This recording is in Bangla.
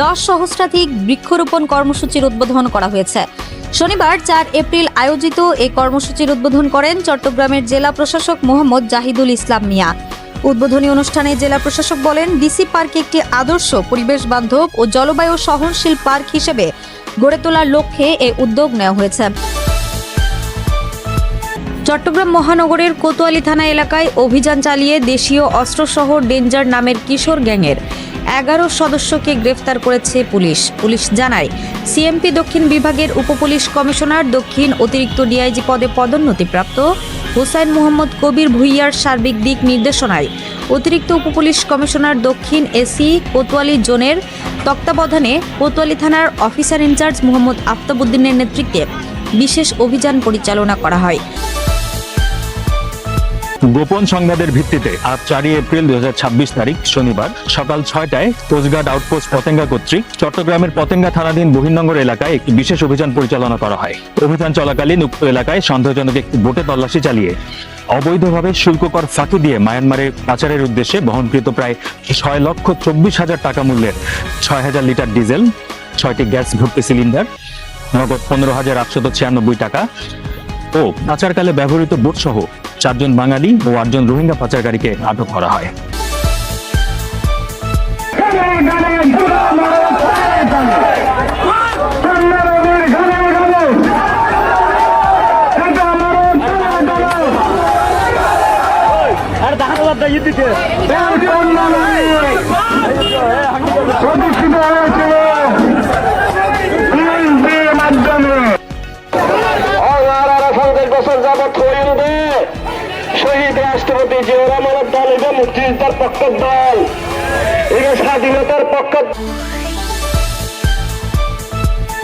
10 সহস্রাধিক বৃক্ষরোপণ কর্মসূচির উদ্বোধন করা হয়েছে। শনিবার 4 এপ্রিল আয়োজিত এই কর্মসূচির উদ্বোধন করেন চট্টগ্রামের জেলা প্রশাসক মোহাম্মদ জাহিদুল ইসলাম মিয়া। উদ্বোধনী অনুষ্ঠানে জেলা প্রশাসক বলেন, ডিসি পার্ক একটি আদর্শ পরিবেশ বান্ধব ও জলবায়ু সহনশীল পার্ক হিসেবে গড়ে তোলার লক্ষ্যে এই উদ্যোগ নেওয়া হয়েছে। চট্টগ্রাম মহানগরের কোতোয়ালি থানা এলাকায় অভিযান চালিয়ে দেশীয় অস্ত্রসহ ডেঞ্জার নামের কিশোর গ্যাংয়ের 11 সদস্যকে গ্রেফতার করেছে পুলিশ জানায়, সিএমপি দক্ষিণ বিভাগের উপপুলিশ কমিশনার দক্ষিণ অতিরিক্ত ডিআইজি পদে পদোন্নতিপ্রাপ্ত হুসাইন মোহাম্মদ কবির ভুইয়ার সার্বিক দিক নির্দেশনায় অতিরিক্ত উপপুলিশ কমিশনার দক্ষিণ এসি কোতোয়ালি জোনের তত্ত্বাবধানে কোতোয়ালি থানার অফিসার ইনচার্জ মোহাম্মদ আফতাবউদ্দিনের নেতৃত্বে বিশেষ অভিযান পরিচালনা করা হয়। গোপন সংবাদের ভিত্তিতে আজ 4 এপ্রিল 2026 তারিখ শনিবার সকাল 6টায় কোস্টগার্ড আউটপোস্ট পতেঙ্গা কর্তৃক চট্টগ্রামের পতেঙ্গা থানাধীন বহির্নগর এলাকায় একটি বিশেষ অভিযান পরিচালনা করা হয়। অভিযান চলাকালীন উক্ত এলাকায় সন্দেহজনক একটি বোটে তল্লাশি চালিয়ে অবৈধভাবে শুল্ককর ফাঁকি দিয়ে মায়ানমারে পাচারের উদ্দেশ্যে বহনকৃত প্রায় 6,24,000 টাকা মূল্যের 6,000 লিটার ডিজেল, 6টি গ্যাস ভর্তি সিলিন্ডার, নগদ 15,896 টাকা ও পাচারকালে ব্যবহৃত বোট সহ 4 জন বাঙালি ও 8 জন রোহিঙ্গা পাচারকারীকে আটক করা হয়। শহীদ রাষ্ট্রপতি জিয়াউর রহমানের দল এবং মুক্তিযোদ্ধার পক্ষের দল, স্বাধীনতার পক্ষ।